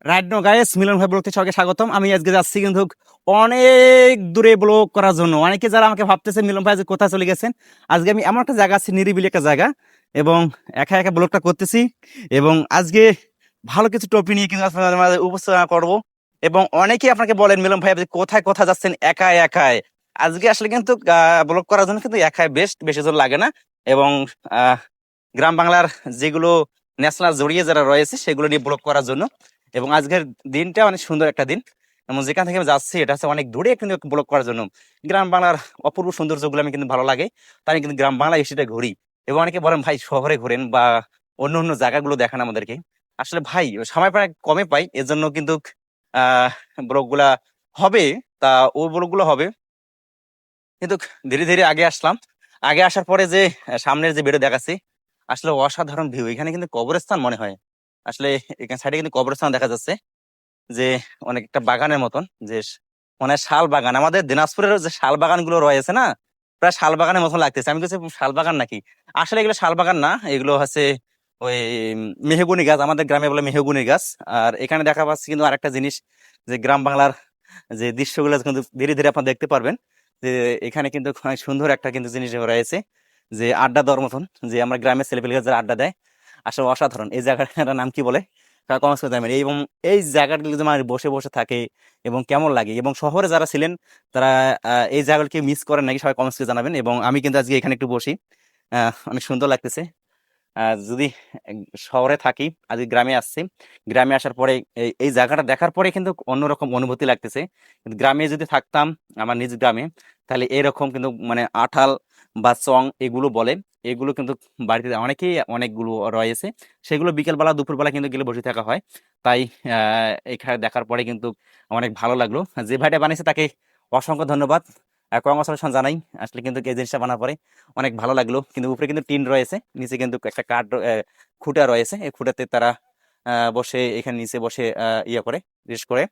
Right no guys, মিলন ভাই ব্লগতে সবাইকে স্বাগতম। আমি আজকে যাচ্ছি কিন্তু অনেক দূরে ব্লগ করার জন্য। অনেকে যারা আমাকে ভাবতেছে মিলন ভাই যে কোথায় চলে গেছেন, আজকে আমি এমন একটা জায়গা আছি, নিরিবিলি একটা জায়গা, এবং একা একা ব্লগটা করতেছি। এবং আজকে ভালো কিছু টপিক নিয়ে কিন্তু আপনাদের মাঝে উপস্থাপনা করবো। এবং অনেকেই আপনাকে বলেন মিলন ভাই আপনি কোথায় কোথায় যাচ্ছেন একা একাই। আজকে আসলে কিন্তু ব্লগ করার জন্য কিন্তু একাই বেস্ট, বেশি জোর লাগে না। এবং আহ, গ্রাম বাংলার যেগুলো ন্যাশনাল জড়িয়ে যারা রয়েছে সেগুলো নিয়ে ব্লগ করার জন্য। এবং আজকের দিনটা অনেক সুন্দর একটা দিন, এবং যেখান থেকে আমি যাচ্ছি এটা হচ্ছে অনেক দূরে কিন্তু ব্লগ করার জন্য। গ্রাম বাংলার অপূর্ব সৌন্দর্যগুলো আমি কিন্তু ভালো লাগে, তাই আমি কিন্তু গ্রাম বাংলা এসে ঘুরি। এবং অনেকে বলেন ভাই শহরে ঘুরেন বা অন্য অন্য জায়গাগুলো দেখান আমাদেরকে। আসলে ভাই সময় প্রায় কমে পাই, এর জন্য কিন্তু আহ ব্লগ গুলা হবে, তা ওই ব্লগ গুলো হবে। কিন্তু ধীরে ধীরে আগে আসলাম, আগে আসার পরে যে সামনের যে ভিডিও দেখাচ্ছি, আসলে অসাধারণ ভিউ। এখানে কিন্তু কবরস্থান মনে হয়। আসলে এখানে সাইডে কিন্তু কবরস্থান দেখা যাচ্ছে, যে অনেক একটা বাগানের মতন, যে মানে শাল বাগান। আমাদের দিনাজপুরের যে শাল বাগান গুলো রয়েছে না, প্রায় শাল বাগানের মতন লাগতেছে। আমি কিছু শাল বাগান নাকি, আসলে এগুলো শাল বাগান না, এগুলো হচ্ছে ওই মেহগুনি গাছ, আমাদের গ্রামে বলে মেহগুনি গাছ। আর এখানে দেখা পাচ্ছি কিন্তু আরেকটা জিনিস, যে গ্রাম বাংলার যে দৃশ্যগুলো কিন্তু ধীরে ধীরে আপনারা দেখতে পারবেন, যে এখানে কিন্তু অনেক সুন্দর একটা কিন্তু জিনিস রয়েছে, যে আড্ডা দেওয়ার মতন, যে আমরা গ্রামের ছেলেপেলে যারা আড্ডা দেয়। আসলে অসাধারণ। এই জায়গাটার নাম কি বলে কমেন্টস করতে পারেন। এবং এই জায়গাগুলো যদি মানে বসে বসে থাকে এবং কেমন লাগে, এবং শহরে যারা ছিলেন তারা এই জায়গাগুলোকে মিস করেন নাকি, সবাই কমেন্টস করে জানাবেন। এবং আমি কিন্তু আজকে এখানে একটু বসি, অনেক সুন্দর লাগতেছে। যদি শহরে থাকি, আজকে গ্রামে আসছি, গ্রামে আসার পরে এই জায়গাটা দেখার পরে কিন্তু অন্যরকম অনুভূতি লাগতেছে। কিন্তু গ্রামে যদি থাকতাম, আমার নিজ গ্রামে, তাহলে এরকম কিন্তু মানে আঠাল বা চং এগুলো বলে, এগুলো কিন্তু বাড়িতে অনেকেই অনেকগুলো রয়েছে, সেগুলো বিকেলবেলা দুপুরবেলা কিন্তু গেলে বসে থাকা হয়। তাই এখানে দেখার পরে কিন্তু অনেক ভালো লাগলো। যে ভাইটা বানিয়েছে তাকে অসংখ্য ধন্যবাদ, কংগ্রাচুলেশন জানাই। আসলে কিন্তু এই জিনিসটা বানার পরে অনেক ভালো লাগলো। কিন্তু উপরে কিন্তু টিন রয়েছে, নিচে কিন্তু একটা কাঠ খুঁটা রয়েছে, এই খুঁটাতে তারা বসে এখানে নিচে বসে ইয়ে করে, রেস্ট করে।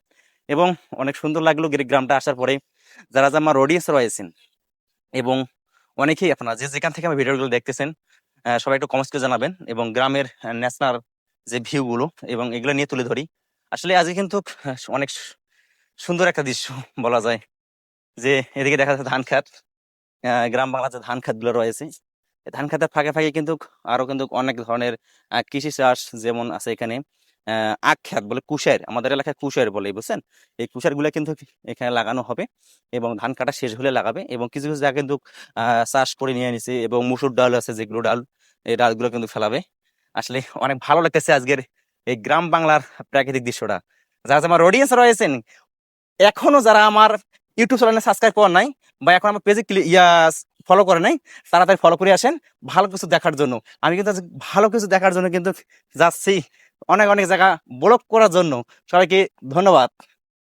এবং অনেক সুন্দর লাগলো গ্রামটা আসার পরে। যারা যারা আমার অডিয়েন্স রয়েছেন, এবং অনেকেই আপনারা যে যেখান থেকে আমার ভিডিওগুলো দেখতেছেন, সবাই একটু কমেন্টস করে জানাবেন। এবং গ্রামের ন্যাশনাল যে ভিউ গুলো এবং এগুলো নিয়ে তুলে ধরি। আসলে আজকে কিন্তু অনেক সুন্দর একটা দৃশ্য বলা যায়, যে এদিকে দেখা যাচ্ছে ধান খাত। গ্রাম বাংলার যে ধান খাত গুলো রয়েছে, এই ধান খাতের ফাঁকে ফাঁকে কিন্তু আরো কিন্তু অনেক ধরনের কৃষি চাষ যেমন আছে এখানে। আখ খাত বলে, কুশের, আমাদের এলাকায় কুশের বলে, বুঝছেন? এই কুশের গুলা কিন্তু এখানে লাগানো হবে, এবং ধান কাটা শেষ হলে লাগাবে। এবং কিছু কিছু জায়গা কিন্তু চাষ করে নিয়ে নিছে, এবং মুসুর ডাল আছে, যেগুলো ডাল, এই ডালগুলো কিন্তু ফেলাবে। আসলে অনেক ভালো লাগতেছে আজকের এই গ্রাম বাংলার প্রাকৃতিক দৃশ্যটা। যারা যারা আমার অডিয়েন্স রয়েছেন, এখনো যারা আমার ইউটিউব চ্যানেলে সাবস্ক্রাইব করেন নাই, বা এখন আমার পেজে ফলো করে নাই, তাড়াতাড়ি ফলো করে আসেন ভালো কিছু দেখার জন্য। আমি কিন্তু আজ ভালো কিছু দেখার জন্য কিন্তু যাচ্ছি অনেক অনেক জায়গা ব্লগ করার জন্য। সবাইকে ধন্যবাদ।